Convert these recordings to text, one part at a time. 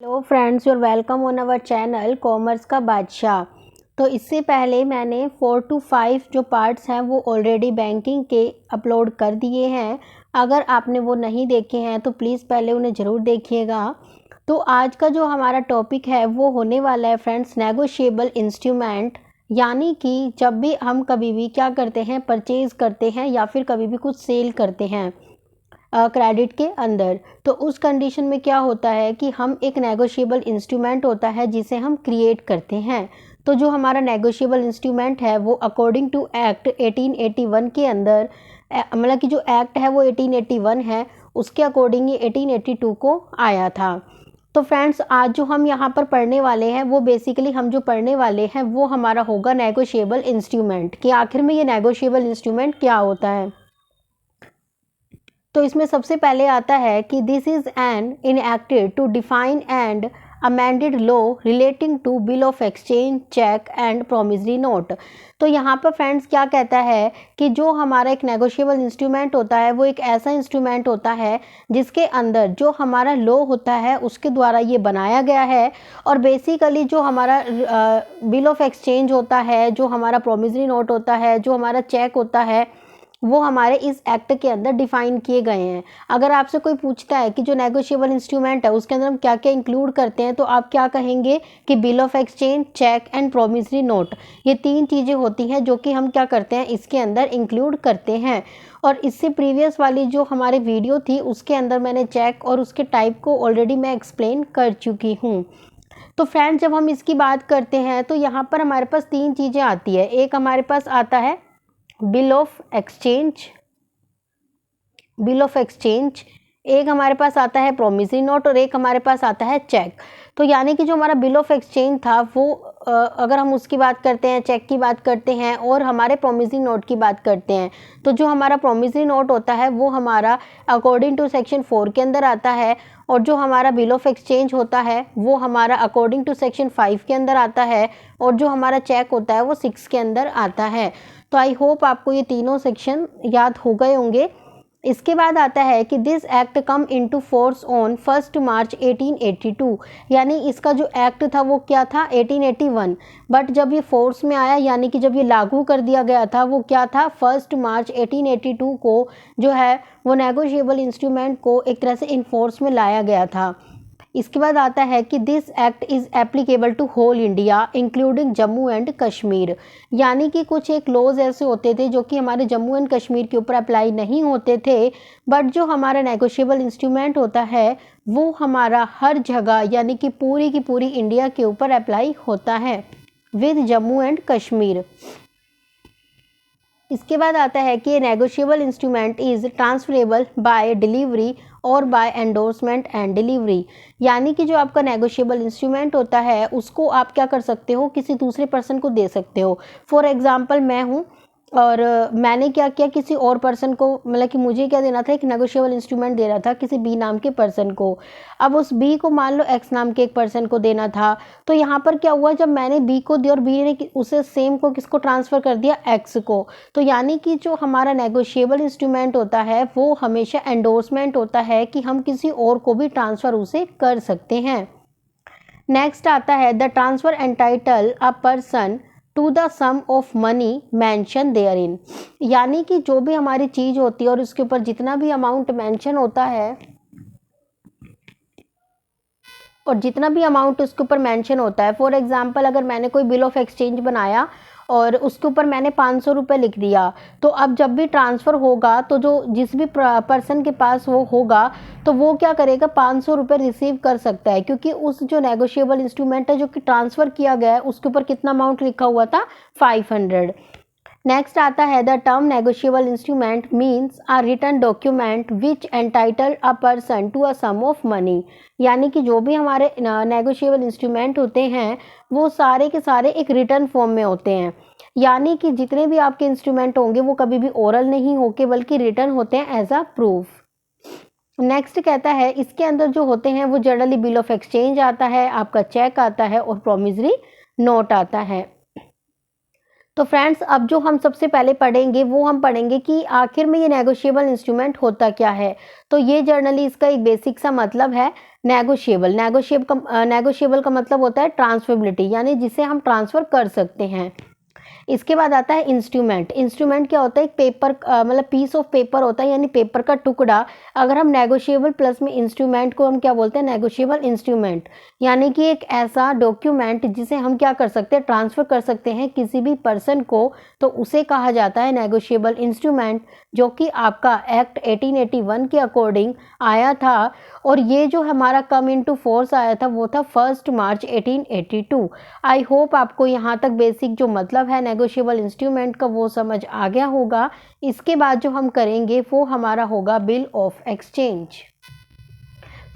Hello friends, you're welcome on our channel commerce का बादशाह। तो इससे पहले मैंने 4 to 5 जो पार्ट्स हैं वो ऑलरेडी बैंकिंग के अपलोड कर दिए हैं। अगर आपने वो नहीं देखे हैं तो प्लीज़ पहले उन्हें ज़रूर देखिएगा। तो आज का जो हमारा टॉपिक है वो होने वाला है फ्रेंड्स, नेगोशिएबल इंस्ट्रूमेंट। यानी कि जब भी हम कभी भी क्या करते हैं, परचेज़ करते हैं या फिर कभी भी कुछ सेल करते हैं क्रेडिट के अंदर, तो उस कंडीशन में क्या होता है कि हम एक नेगोशिएबल इंस्ट्रूमेंट होता है जिसे हम क्रिएट करते हैं। तो जो हमारा नेगोशिएबल इंस्ट्रूमेंट है वो अकॉर्डिंग टू एक्ट 1881 के अंदर, मतलब कि जो एक्ट है वो 1881 है, उसके अकॉर्डिंग ये 1882 को आया था। तो फ्रेंड्स, आज जो हम यहाँ पर पढ़ने वाले हैं वो बेसिकली हम जो पढ़ने वाले हैं वो हमारा होगा नेगोशिएबल इंस्ट्रूमेंट, कि आखिर में ये नेगोशिएबल इंस्ट्रूमेंट क्या होता है। तो इसमें सबसे पहले आता है कि this is an enacted to define and amended law relating to bill of exchange, cheque and promissory note. तो यहाँ पर फ्रेंड्स क्या कहता है कि जो हमारा एक नेगोशिएबल इंस्ट्रूमेंट होता है वो एक ऐसा इंस्ट्रूमेंट होता है जिसके अंदर जो हमारा लॉ होता है उसके द्वारा ये बनाया गया है। और बेसिकली जो हमारा बिल ऑफ एक्सचेंज होता है, जो हमारा प्रोमिसरी नोट होता है, जो हमारा चेक होता है, वो हमारे इस एक्ट के अंदर डिफाइन किए गए हैं। अगर आपसे कोई पूछता है कि जो नेगोशिएबल इंस्ट्रूमेंट है उसके अंदर हम क्या क्या इंक्लूड करते हैं, तो आप क्या कहेंगे कि bill of exchange, cheque and promissory note, ये 3 चीज़ें होती हैं जो कि हम क्या करते हैं, इसके अंदर इंक्लूड करते हैं। और इससे प्रीवियस वाली जो हमारी वीडियो थी उसके अंदर मैंने चेक और उसके टाइप को ऑलरेडी मैं एक्सप्लेन कर चुकी हूँ। तो फ्रेंड्स, जब हम इसकी बात करते हैं तो यहाँ पर हमारे पास 3 चीज़ें आती है। एक हमारे पास आता है बिल ऑफ एक्सचेंज, एक हमारे पास आता है प्रोमिसरी नोट और एक हमारे पास आता है चेक। तो यानी कि जो हमारा बिल ऑफ एक्सचेंज था वो अगर हम उसकी बात करते हैं, चेक की बात करते हैं और हमारे प्रोमिसरी नोट की बात करते हैं, तो जो हमारा प्रोमिसरी नोट होता है वो हमारा अकॉर्डिंग टू सेक्शन 4 के अंदर आता है, और जो हमारा बिल ऑफ एक्सचेंज होता है वो हमारा अकॉर्डिंग टू सेक्शन 5 के अंदर आता है, और जो हमारा चेक होता है वो 6 के अंदर आता है। तो आई होप आपको ये तीनों सेक्शन याद हो गए होंगे। इसके बाद आता है कि this act come into force on 1 मार्च 1882। यानी इसका जो एक्ट था वो क्या था, 1881, बट जब ये फोर्स में आया यानी कि जब ये लागू कर दिया गया था वो क्या था, 1 मार्च 1882 को जो है वो नेगोशिएबल इंस्ट्रूमेंट को एक तरह से इन्फोर्स में लाया गया था। इसके बाद आता है कि this act is applicable to whole India including Jammu and Kashmir. यानी कि कुछ एक लॉज ऐसे होते थे जो कि हमारे जम्मू एंड कश्मीर के ऊपर अप्लाई नहीं होते थे, बट जो हमारा नेगोशिएबल इंस्ट्रूमेंट होता है वो हमारा हर जगह यानी कि पूरी की पूरी इंडिया के ऊपर अप्लाई होता है विद जम्मू एंड कश्मीर। इसके बाद आता है कि negotiable instrument is transferable by delivery और बाय एंडोर्समेंट एंड डिलीवरी। यानी कि जो आपका नेगोशिएबल इंस्ट्रूमेंट होता है उसको आप क्या कर सकते हो, किसी दूसरे पर्सन को दे सकते हो। फॉर एग्जांपल मैं हूँ और मैंने क्या किया, किसी और पर्सन को, मतलब कि मुझे क्या देना था, एक नेगोशिएबल इंस्ट्रूमेंट देना था किसी बी नाम के पर्सन को। अब उस बी को मान लो एक्स नाम के एक पर्सन को देना था। तो यहाँ पर क्या हुआ, जब मैंने बी को दिया और बी ने उसे सेम को किसको ट्रांसफ़र कर दिया, एक्स को। तो यानी कि जो हमारा नेगोशिएबल इंस्ट्रूमेंट होता है वो हमेशा एंडोर्समेंट होता है कि हम किसी और को भी ट्रांसफ़र उसे कर सकते हैं। नेक्स्ट आता है the transfer entitle a person to the sum of money mention therein. यानी कि जो भी हमारी चीज़ होती है और उसके ऊपर जितना भी अमाउंट मैंशन होता है और जितना भी अमाउंट उसके ऊपर मेंशन होता है, फॉर एग्जांपल अगर मैंने कोई बिल ऑफ एक्सचेंज बनाया और उसके ऊपर मैंने 500 रुपये लिख दिया, तो अब जब भी ट्रांसफ़र होगा तो जो जिस भी पर्सन के पास वो होगा तो वो क्या करेगा, 500 रुपये रिसीव कर सकता है, क्योंकि उस जो नेगोशिएबल इंस्ट्रूमेंट है जो कि ट्रांसफ़र किया गया है उसके ऊपर कितना अमाउंट लिखा हुआ था, 500। नेक्स्ट आता है the term negotiable instrument means a written document which entitle a person to a sum of money. यानी कि जो भी हमारे नेगोशिएबल इंस्ट्रूमेंट होते हैं वो सारे के सारे एक रिटन फॉर्म में होते हैं। यानी कि जितने भी आपके इंस्ट्रूमेंट होंगे वो कभी भी ओरल नहीं होके बल्कि रिटन होते हैं एज अ प्रूफ। नेक्स्ट कहता है इसके अंदर जो होते हैं वो जनरली बिल ऑफ एक्सचेंज आता है, आपका चेक आता है और प्रोमिसरी नोट आता है। तो फ्रेंड्स, अब जो हम सबसे पहले पढ़ेंगे वो हम पढ़ेंगे कि आखिर में ये नेगोशिएबल इंस्ट्रूमेंट होता क्या है। तो ये जर्नली इसका एक बेसिक सा मतलब है नेगोशिएबल। नेगोशिएबल का मतलब होता है ट्रांसफरेबिलिटी, यानी जिसे हम ट्रांसफ़र कर सकते हैं। इसके बाद आता है इंस्ट्रूमेंट। इंस्ट्रूमेंट क्या होता है? एक पेपर मतलब पीस ऑफ पेपर होता है, यानी पेपर का टुकड़ा। अगर हम नेगोशिएबल प्लस में इंस्ट्रूमेंट को हम क्या बोलते हैं? नेगोशिएबल इंस्ट्रूमेंट, यानी कि एक ऐसा डॉक्यूमेंट जिसे हम क्या कर सकते हैं? ट्रांसफ़र कर सकते हैं किसी भी पर्सन को, तो उसे कहा जाता है नेगोशिएबल इंस्ट्रूमेंट, जो कि आपका एक्ट 1881 के अकॉर्डिंग आया था। और ये जो हमारा कम इनटू फोर्स आया था वो था 1 मार्च 1882। आई होप आपको यहाँ तक बेसिक जो मतलब है नेगोशिएबल इंस्ट्रूमेंट का वो समझ आ गया होगा। इसके बाद जो हम करेंगे वो हमारा होगा बिल ऑफ एक्सचेंज।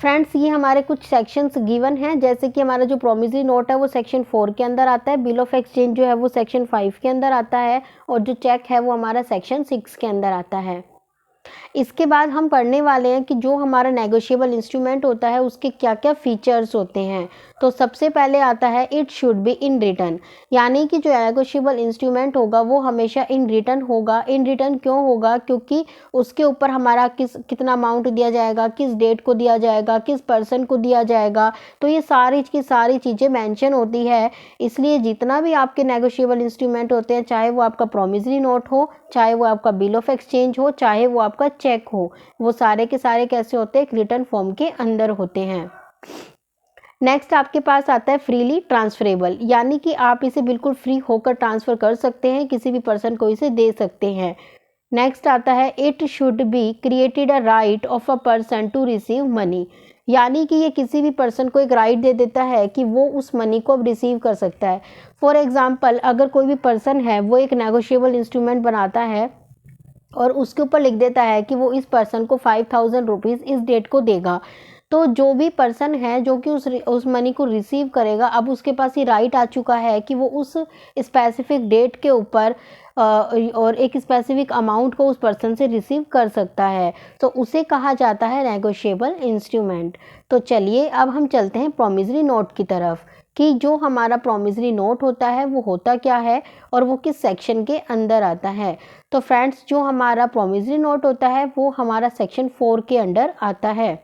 फ्रेंड्स, ये हमारे कुछ सेक्शंस गिवन हैं, जैसे कि हमारा जो प्रोमिसरी नोट है वो सेक्शन 4 के अंदर आता है, बिल ऑफ एक्सचेंज जो है वो सेक्शन 5 के अंदर आता है, और जो चेक है वो हमारा सेक्शन 6 के अंदर आता है। इसके बाद हम पढ़ने वाले हैं कि जो हमारा नेगोशिएबल इंस्ट्रूमेंट होता है उसके क्या क्या फीचर्स होते हैं। तो सबसे पहले आता है it should B in return, यानी कि जो नेगोशिएबल इंस्ट्रूमेंट होगा वो हमेशा इन रिटर्न होगा। इन रिटर्न क्यों होगा? क्योंकि उसके ऊपर हमारा कितना अमाउंट दिया जाएगा, किस डेट को दिया जाएगा, किस पर्सन को दिया जाएगा, तो ये सारी की सारी चीज़ें मेंशन होती है। इसलिए जितना भी आपके नेगोशिएबल इंस्ट्रूमेंट होते हैं, चाहे वो आपका प्रोमिसरी नोट हो, चाहे वो आपका बिल ऑफ एक्सचेंज हो, चाहे वो आपका चेक हो, वो सारे के सारे कैसे होते हैं? एक रिटर्न फॉर्म के अंदर होते हैं। नेक्स्ट आपके पास आता है फ्रीली ट्रांसफरेबल, यानी कि आप इसे बिल्कुल फ्री होकर ट्रांसफ़र कर सकते हैं, किसी भी पर्सन को इसे दे सकते हैं। नेक्स्ट आता है it should be created a right of a person to receive money, यानी कि ये किसी भी पर्सन को एक राइट दे देता है कि वो उस मनी को अब रिसीव कर सकता है। फॉर एग्जाम्पल, अगर कोई भी पर्सन है वो एक नेगोशिएबल इंस्ट्रूमेंट बनाता है और उसके ऊपर लिख देता है कि वो इस पर्सन को 5000 रुपीज़ इस डेट को देगा, तो जो भी पर्सन है जो कि उस मनी को रिसीव करेगा, अब उसके पास ये राइट आ चुका है कि वो उस स्पेसिफिक डेट के ऊपर और एक स्पेसिफिक अमाउंट को उस पर्सन से रिसीव कर सकता है, तो उसे कहा जाता है नेगोशिएबल इंस्ट्रूमेंट। तो चलिए अब हम चलते हैं प्रोमिसरी नोट की तरफ, कि जो हमारा प्रोमिसरी नोट होता है वो होता क्या है और वो किस सेक्शन के अंदर आता है। तो फ्रेंड्स, जो हमारा प्रोमिसरी नोट होता है वो हमारा सेक्शन 4 के अंडर आता है।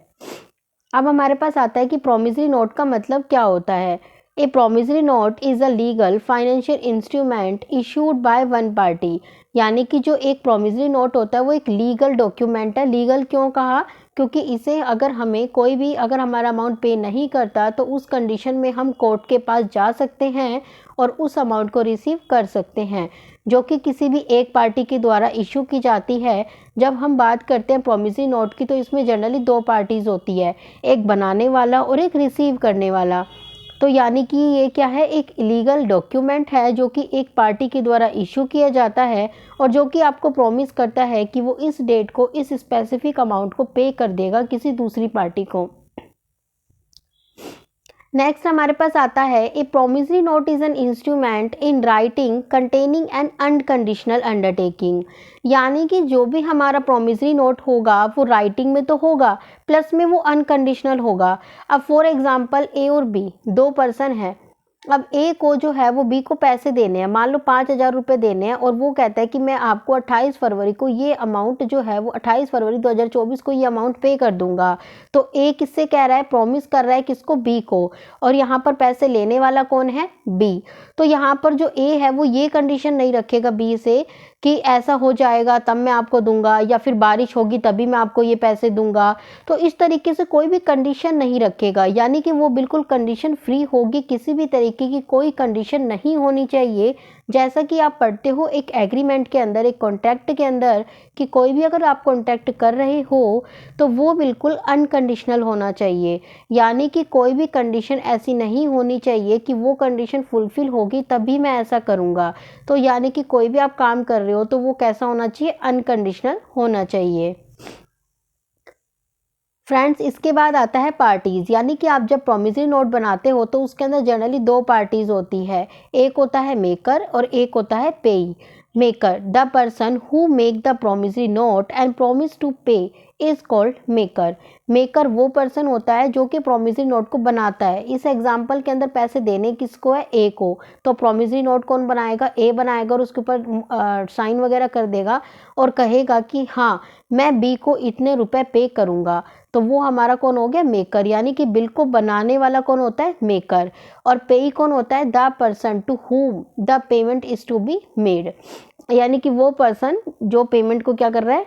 अब हमारे पास आता है कि प्रोमिसरी नोट का मतलब क्या होता है। A promissory note is a legal financial instrument issued by one party, यानी कि जो एक प्रोमिसरी नोट होता है वो एक लीगल डॉक्यूमेंट है। लीगल क्यों कहा? क्योंकि इसे अगर हमें कोई भी अगर हमारा अमाउंट पे नहीं करता तो उस कंडीशन में हम कोर्ट के पास जा सकते हैं और उस अमाउंट को रिसीव कर सकते हैं, जो कि किसी भी एक पार्टी के द्वारा इशू की जाती है। जब हम बात करते हैं प्रोमिसरी नोट की तो इसमें जनरली 2 पार्टीज़ होती है, एक बनाने वाला और एक रिसीव करने वाला। तो यानी कि ये क्या है? एक लीगल डॉक्यूमेंट है जो कि एक पार्टी के द्वारा इशू किया जाता है और जो कि आपको प्रॉमिस करता है कि वो इस डेट को इस स्पेसिफिक अमाउंट को पे कर देगा किसी दूसरी पार्टी को। नेक्स्ट हमारे पास आता है a promissory note is an instrument in writing containing an unconditional undertaking, यानी कि जो भी हमारा प्रोमिसरी नोट होगा वो राइटिंग में तो होगा, प्लस में वो अनकंडीशनल होगा। अब फॉर एग्जांपल ए और बी 2 पर्सन है। अब ए को जो है वो बी को पैसे देने हैं, मान लो 5000 रुपये देने हैं, और वो कहता है कि मैं आपको 28 फरवरी को ये अमाउंट जो है वो 28 फरवरी 2024 को ये अमाउंट पे कर दूंगा। तो ए किससे कह रहा है? प्रॉमिस कर रहा है किसको? बी को। और यहाँ पर पैसे लेने वाला कौन है? बी। तो यहाँ पर जो ए है वो ये कंडीशन नहीं रखेगा बी से कि ऐसा हो जाएगा तब मैं आपको दूंगा, या फिर बारिश होगी तभी मैं आपको ये पैसे दूंगा। तो इस तरीके से कोई भी कंडीशन नहीं रखेगा, यानी कि वो बिल्कुल कंडीशन फ्री होगी, किसी भी तरीके की कोई कंडीशन नहीं होनी चाहिए। जैसा कि आप पढ़ते हो एक एग्रीमेंट के अंदर, एक कॉन्ट्रैक्ट के अंदर, कि कोई भी अगर आप कॉन्ट्रैक्ट कर रहे हो तो वो बिल्कुल अनकंडीशनल होना चाहिए, यानी कि कोई भी कंडीशन ऐसी नहीं होनी चाहिए कि वो कंडीशन फुलफिल होगी तभी मैं ऐसा करूँगा। तो यानी कि कोई भी आप काम कर रहे हो तो वो कैसा होना चाहिए? अनकंडीशनल होना चाहिए। फ्रेंड्स, इसके बाद आता है पार्टीज़, यानी कि आप जब प्रोमिसरी नोट बनाते हो तो उसके अंदर जनरली 2 पार्टीज़ होती है, एक होता है मेकर और एक होता है payee. Maker the person who make the promissory note and promise to pay is called maker. Maker वो पर्सन होता है जो कि प्रॉमिसरी नोट को बनाता है। इस एग्जाम्पल के अंदर पैसे देने किसको है, ए को, तो प्रॉमिसरी नोट कौन बनाएगा, ए बनाएगा और उसके ऊपर साइन वगैरह कर देगा और कहेगा कि हाँ मैं बी को इतने रुपए पे करूँगा, तो वो हमारा कौन हो गया, मेकर। यानी कि बिल को बनाने वाला कौन होता है, मेकर। और पेई कौन होता है, the person to whom the payment is to be made, यानी कि वो पर्सन जो पेमेंट को क्या कर रहा है,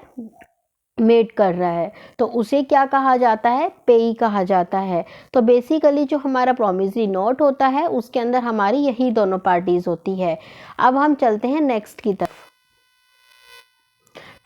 मेड कर रहा है, तो उसे क्या कहा जाता है, पेई कहा जाता है। तो बेसिकली जो हमारा प्रॉमिसरी नोट होता है उसके अंदर हमारी यही दोनों पार्टीज होती है। अब हम चलते हैं नेक्स्ट की तरफ।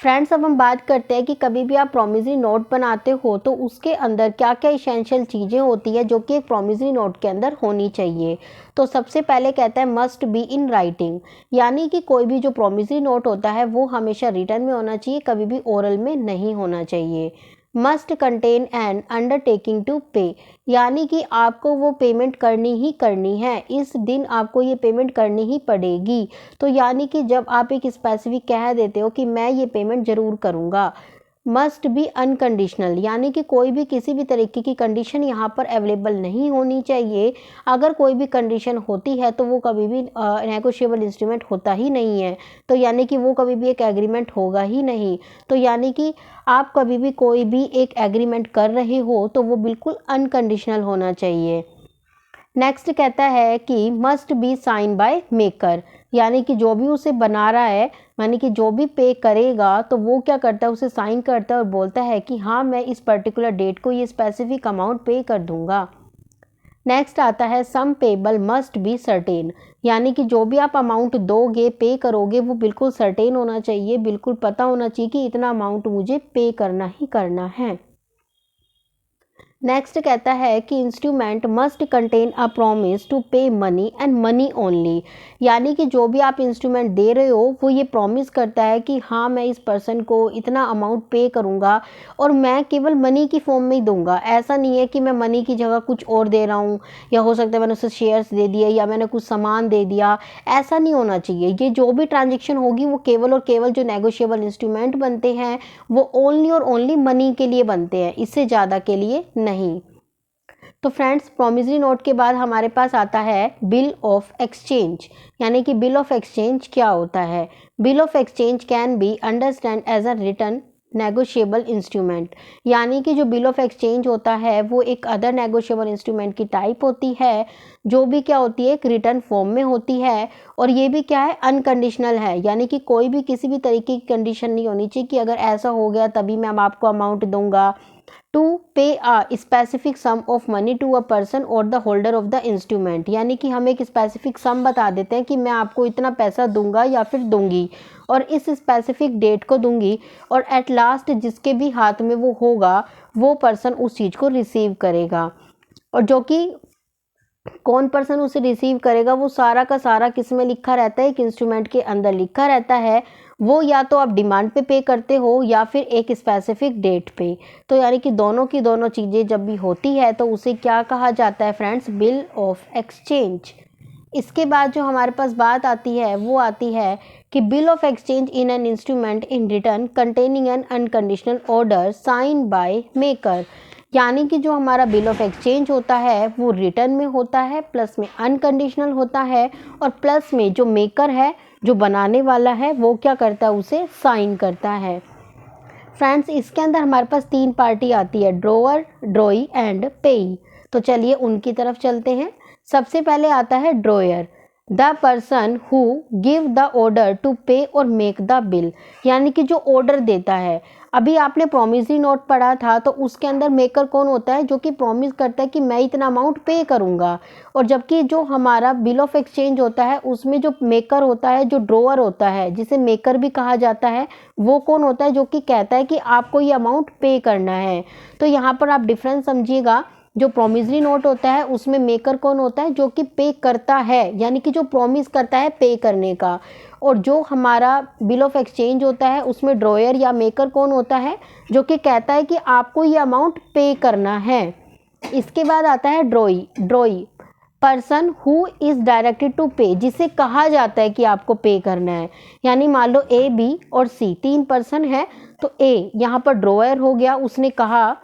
फ्रेंड्स, अब हम बात करते हैं कि कभी भी आप प्रॉमिसरी नोट बनाते हो तो उसके अंदर क्या क्या इसेंशियल चीज़ें होती है जो कि एक प्रॉमिसरी नोट के अंदर होनी चाहिए। तो सबसे पहले कहता है मस्ट बी इन राइटिंग, यानी कि कोई भी जो प्रॉमिसरी नोट होता है वो हमेशा रिटन में होना चाहिए, कभी भी ओरल में नहीं होना चाहिए। Must contain an undertaking to pay, यानी कि आपको वो पेमेंट करनी ही करनी है, इस दिन आपको ये पेमेंट करनी ही पड़ेगी। तो यानी कि जब आप एक स्पेसिफिक कह देते हो कि मैं ये पेमेंट ज़रूर करूँगा। मस्ट बी अनकंडीशनल, यानी कि कोई भी किसी भी तरीके की कंडीशन यहाँ पर अवेलेबल नहीं होनी चाहिए। अगर कोई भी कंडीशन होती है तो वो कभी भी नेगोशिएबल इंस्ट्रूमेंट होता ही नहीं है, तो यानी कि वो कभी भी एक एग्रीमेंट होगा ही नहीं। तो यानी कि आप कभी भी कोई भी एक एग्रीमेंट कर रहे हो तो वो बिल्कुल अनकंडीशनल होना चाहिए। नेक्स्ट कहता है कि must be sign by maker, यानी कि जो भी उसे बना रहा है, यानी कि जो भी पे करेगा तो वो क्या करता है, उसे साइन करता है और बोलता है कि हाँ मैं इस पर्टिकुलर डेट को ये स्पेसिफिक अमाउंट पे कर दूंगा। नेक्स्ट आता है सम पेबल मस्ट बी सर्टेन, यानी कि जो भी आप अमाउंट दोगे, पे करोगे, वो बिल्कुल सर्टेन होना चाहिए, बिल्कुल पता होना चाहिए कि इतना अमाउंट मुझे पे करना ही करना है। नेक्स्ट कहता है कि instrument must contain a promise to pay money and money only, यानी कि जो भी आप इंस्ट्रूमेंट दे रहे हो वो ये प्रॉमिस करता है कि हाँ मैं इस पर्सन को इतना अमाउंट पे करूँगा और मैं केवल मनी की फॉर्म में ही दूंगा। ऐसा नहीं है कि मैं मनी की जगह कुछ और दे रहा हूँ, या हो सकता है मैंने उसे शेयर्स दे दिए या मैंने कुछ सामान दे दिया, ऐसा नहीं होना चाहिए। ये जो भी ट्रांजेक्शन होगी वो केवल और केवल जो नेगोशिएबल इंस्ट्रूमेंट बनते हैं वो ओनली और ओनली मनी के लिए बनते हैं, इससे ज़्यादा के लिए नहीं। तो फ्रेंड्स, प्रॉमिसरी नोट के बाद हमारे पास आता है बिल ऑफ एक्सचेंज, यानी कि बिल ऑफ एक्सचेंज क्या होता है। Bill of exchange can be understand as a written negotiable instrument, यानी कि जो बिल ऑफ एक्सचेंज होता है वो एक अदर नेगोशिएबल इंस्ट्रूमेंट की टाइप होती है, जो भी क्या होती है, एक रिटर्न फॉर्म में होती है। और ये भी क्या है, अनकंडीशनल है, यानी कि कोई भी किसी भी तरीके की कंडीशन नहीं होनी चाहिए कि अगर ऐसा हो गया तभी मैं आपको अमाउंट दूंगा। To pay a specific sum of money to a person और the holder of the instrument, यानी कि हम एक स्पेसिफिक सम बता देते हैं कि मैं आपको इतना पैसा दूंगा या फिर दूंगी और इस स्पेसिफिक डेट को दूंगी, और एट लास्ट जिसके भी हाथ में वो होगा वो पर्सन उस चीज़ को रिसीव करेगा। और जो कि कौन पर्सन उसे रिसीव करेगा वो सारा का सारा किस में लिखा रहता है, एक इंस्ट्रूमेंट के अंदर लिखा रहता है। वो या तो आप डिमांड पे करते हो या फिर एक स्पेसिफिक डेट पे। तो यानी कि दोनों की दोनों चीज़ें जब भी होती है तो उसे क्या कहा जाता है फ्रेंड्स, बिल ऑफ एक्सचेंज। इसके बाद जो हमारे पास बात आती है वो आती है कि bill of exchange in an instrument in return containing an unconditional order sign by maker, यानी कि जो हमारा बिल ऑफ एक्सचेंज होता है वो रिटर्न में होता है, प्लस में अनकंडीशनल होता है, और प्लस में जो मेकर है, जो बनाने वाला है, वो क्या करता है, उसे साइन करता है। फ्रेंड्स, इसके अंदर हमारे पास तीन पार्टी आती है, ड्रोअर, ड्रॉई एंड पेई। तो चलिए उनकी तरफ चलते हैं। सबसे पहले आता है drawer, the person who give the order to pay और मेक द बिल, यानी कि जो ऑर्डर देता है। अभी आपने प्रॉमिसरी नोट पढ़ा था तो उसके अंदर मेकर कौन होता है, जो कि प्रॉमिस करता है कि मैं इतना अमाउंट पे करूंगा, और जबकि जो हमारा बिल ऑफ एक्सचेंज होता है उसमें जो मेकर होता है, जो ड्रोअर होता है, जिसे मेकर भी कहा जाता है, वो कौन होता है, जो कि कहता है कि आपको ये अमाउंट पे करना है। तो यहाँ पर आप डिफरेंस समझिएगा, जो प्रॉमिसरी नोट होता है उसमें मेकर कौन होता है, जो कि पे करता है, यानी कि जो प्रॉमिस करता है पे करने का, और जो हमारा बिल ऑफ एक्सचेंज होता है उसमें ड्रॉयर या मेकर कौन होता है, जो कि कहता है कि आपको ये अमाउंट पे करना है। इसके बाद आता है drawee, drawee person who is directed to pay, जिसे कहा जाता है कि आपको पे करना है। यानी मान लो ए, बी और सी तीन पर्सन है, तो ए यहाँ पर ड्रॉयर हो गया, उसने कहा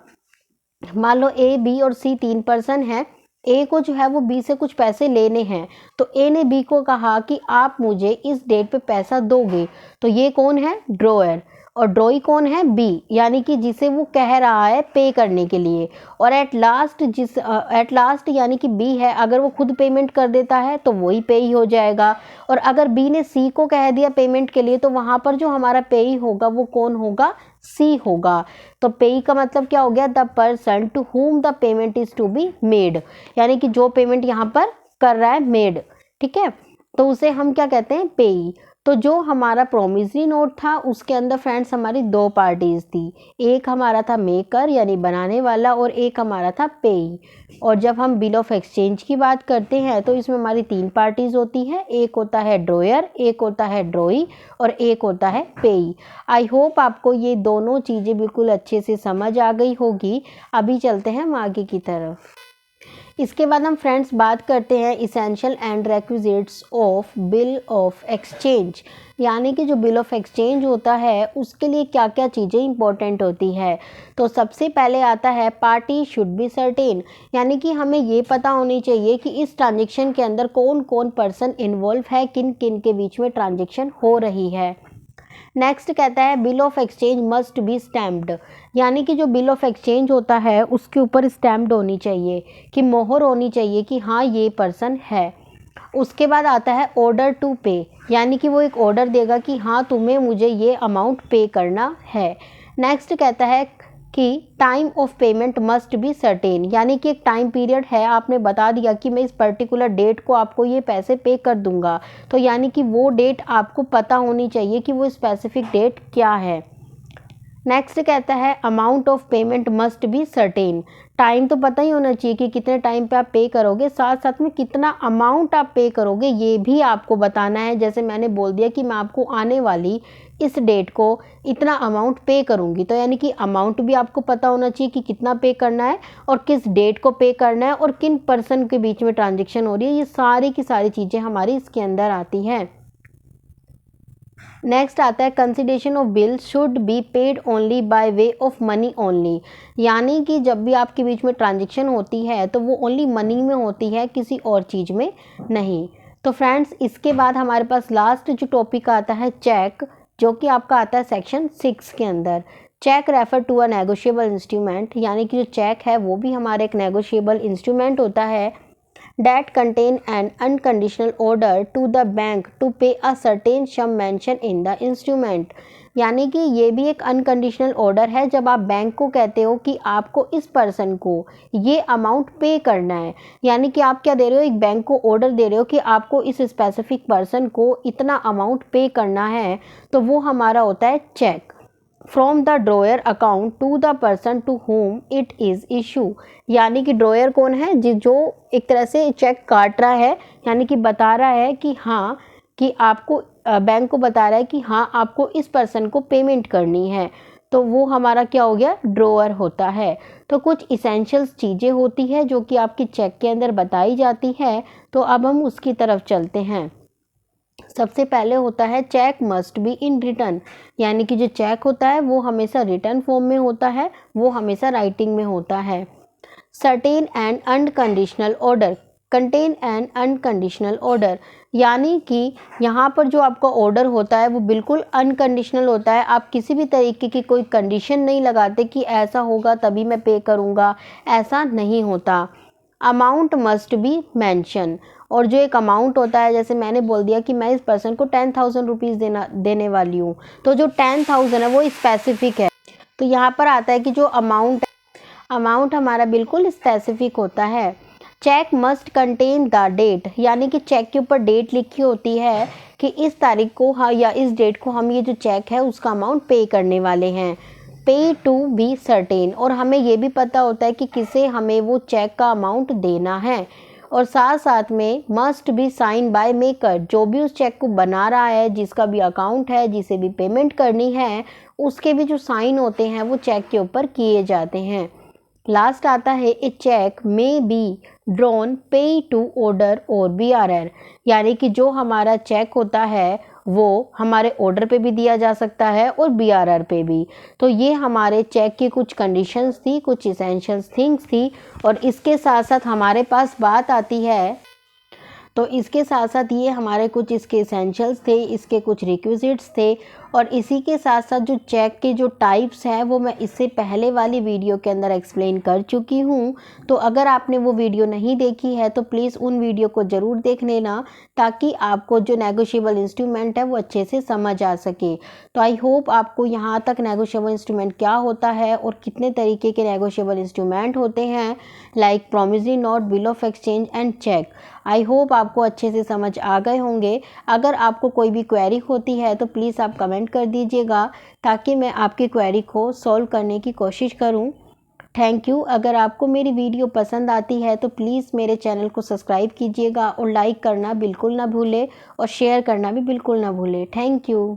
मान लो ए बी और सी 3 पर्सन है, ए को जो है वो बी से कुछ पैसे लेने हैं, तो ए ने बी को कहा कि आप मुझे इस डेट पे पैसा दोगे। तो ये कौन है? ड्रॉयर। और ड्रॉई कौन है? बी, यानी कि जिसे वो कह रहा है पे करने के लिए। और एट लास्ट यानी कि बी है, अगर वो खुद पेमेंट कर देता है तो वही पे ही हो जाएगा। और अगर बी ने सी को कह दिया पेमेंट के लिए, तो वहाँ पर जो हमारा पे ही होगा वो कौन होगा? सी होगा। तो पेई का मतलब क्या हो गया? The person to whom the payment is to be made, यानी कि जो पेमेंट यहाँ पर कर रहा है मेड, ठीक है, तो उसे हम क्या कहते हैं? पेई। तो जो हमारा प्रोमिसरी नोट था उसके अंदर फ्रेंड्स हमारी दो पार्टीज थी, एक हमारा था मेकर यानी बनाने वाला और एक हमारा था पेई। और जब हम बिल ऑफ एक्सचेंज की बात करते हैं तो इसमें हमारी 3 पार्टीज होती हैं, एक होता है ड्रॉयर, एक होता है ड्रॉई और एक होता है पेई। आई होप आपको ये दोनों चीज़ें बिल्कुल अच्छे से समझ आ गई होगी। अभी चलते हैं हम आगे की तरफ। इसके बाद हम फ्रेंड्स बात करते हैं essential and requisites of bill of exchange, यानी कि जो बिल ऑफ एक्सचेंज होता है उसके लिए क्या क्या चीज़ें इंपॉर्टेंट होती है। तो सबसे पहले आता है पार्टी शुड बी सर्टेन, यानी कि हमें ये पता होनी चाहिए कि इस ट्रांजेक्शन के अंदर कौन कौन पर्सन इन्वॉल्व है, किन किन के बीच में ट्रांजेक्शन हो रही है। नेक्स्ट कहता है bill of exchange must be stamped, यानी कि जो बिल ऑफ एक्सचेंज होता है उसके ऊपर स्टैम्प्ड होनी चाहिए, कि मोहर होनी चाहिए कि हाँ ये पर्सन है। उसके बाद आता है ऑर्डर टू पे, यानी कि वो एक ऑर्डर देगा कि हाँ तुम्हें मुझे ये अमाउंट पे करना है। नेक्स्ट कहता है कि time of payment must be certain, यानी कि एक टाइम पीरियड है, आपने बता दिया कि मैं इस पर्टिकुलर डेट को आपको ये पैसे पे कर दूंगा, तो यानी कि वो डेट आपको पता होनी चाहिए कि वो स्पेसिफिक डेट क्या है। नेक्स्ट कहता है amount of payment must be certain, time तो पता ही होना चाहिए कि कितने टाइम पे आप पे करोगे, साथ साथ में कितना अमाउंट आप पे करोगे ये भी आपको बताना है। जैसे मैंने बोल दिया कि मैं आपको आने वाली इस डेट को इतना अमाउंट पे करूंगी, तो यानी कि अमाउंट भी आपको पता होना चाहिए कि कितना पे करना है और किस डेट को पे करना है और किन पर्सन के बीच में ट्रांजेक्शन हो रही है। ये सारी की सारी चीज़ें हमारी इसके अंदर आती हैं। नेक्स्ट आता है consideration of bill should be paid only by way of money only, यानी कि जब भी आपके बीच में ट्रांजेक्शन होती है तो वो ओनली मनी में होती है, किसी और चीज़ में नहीं। तो फ्रेंड्स इसके बाद हमारे पास लास्ट जो टॉपिक आता है चेक, जो कि आपका आता है सेक्शन 6 के अंदर। Cheque refer to a negotiable instrument, यानी कि जो चेक है वो भी हमारा एक नेगोशिएबल इंस्ट्रूमेंट होता है। that contain an unconditional order to the bank to pay a certain sum mentioned in the instrument, यानी कि ये भी एक अनकंडीशनल ऑर्डर है जब आप बैंक को कहते हो कि आपको इस पर्सन को ये अमाउंट पे करना है, यानी कि आप क्या दे रहे हो? एक बैंक को ऑर्डर दे रहे हो कि आपको इस स्पेसिफिक पर्सन को इतना अमाउंट पे करना है, तो वो हमारा होता है cheque. From the drawer account to the person to whom it is issue, यानी कि ड्रॉयर कौन है? जो एक तरह से चेक काट रहा है, यानी कि बता रहा है कि हाँ, कि आपको बैंक को बता रहा है कि हाँ आपको इस पर्सन को पेमेंट करनी है, तो वो हमारा क्या हो गया? ड्रॉयर होता है। तो कुछ इसेंशियल्स चीज़ें होती है जो कि आपकी चेक के अंदर बताई जाती है, तो अब हम उसकी तरफ चलते हैं। सबसे पहले होता है cheque must be in return, यानी कि जो चेक होता है वो हमेशा रिटर्न फॉर्म में होता है, वो हमेशा राइटिंग में होता है। Certain and unconditional order, contain and unconditional order, यानी कि यहाँ पर जो आपका ऑर्डर होता है वो बिल्कुल अनकंडीशनल होता है, आप किसी भी तरीके की कोई कंडीशन नहीं लगाते कि ऐसा होगा तभी मैं पे करूँगा, ऐसा नहीं होता। अमाउंट मस्ट बी मेंशन, और जो एक अमाउंट होता है, जैसे मैंने बोल दिया कि मैं इस पर्सन को 10,000 रुपीज़ देने वाली हूँ, तो जो 10,000 है वो स्पेसिफिक है। तो यहाँ पर आता है कि जो अमाउंट हमारा बिल्कुल स्पेसिफिक होता है। Cheque must contain the date, यानी कि चेक के ऊपर डेट लिखी होती है कि इस तारीख को हाँ या इस डेट को हम ये जो चेक है उसका अमाउंट पे करने वाले हैं। पे टू बी सर्टेन, और हमें ये भी पता होता है कि किसे हमें वो चेक का अमाउंट देना है। और साथ साथ में must be sign by maker, जो भी उस चेक को बना रहा है, जिसका भी अकाउंट है, जिसे भी पेमेंट करनी है, उसके भी जो साइन होते हैं वो चेक के ऊपर किए जाते हैं। लास्ट आता है ए चेक मे बी ड्रॉन पे टू ऑर्डर और BRR, यानी कि जो हमारा चेक होता है वो हमारे ऑर्डर पे भी दिया जा सकता है और BRR पे भी। तो ये हमारे चेक की कुछ कंडीशंस थी, कुछ इसेंशियल्स थिंग्स थी। और इसके साथ साथ हमारे पास बात आती है, तो इसके साथ साथ ये हमारे कुछ इसके एसेंशियल्स थे, इसके कुछ रिक्विजिट्स थे। और इसी के साथ साथ जो चेक के जो टाइप्स हैं वो मैं इससे पहले वाली वीडियो के अंदर एक्सप्लेन कर चुकी हूँ। तो अगर आपने वो वीडियो नहीं देखी है तो प्लीज़ उन वीडियो को ज़रूर देख लेना, ताकि आपको जो नेगोशिएबल इंस्ट्रूमेंट है वो अच्छे से समझ आ सके। तो आई होप आपको यहाँ तक नेगोशिएबल इंस्ट्रूमेंट क्या होता है और कितने तरीके के नेगोशिएबल इंस्ट्रूमेंट होते हैं, like promissory note, bill of exchange and cheque, I hope आपको अच्छे से समझ आ गए होंगे। अगर आपको कोई भी क्वेरी होती है तो प्लीज़ आप कमेंट कर दीजिएगा, ताकि मैं आपकी क्वेरी को सॉल्व करने की कोशिश करूं। Thank you. अगर आपको मेरी वीडियो पसंद आती है तो प्लीज़ मेरे चैनल को सब्सक्राइब कीजिएगा और लाइक करना बिल्कुल ना भूलें और शेयर करना भी बिल्कुल ना भूलें। Thank you.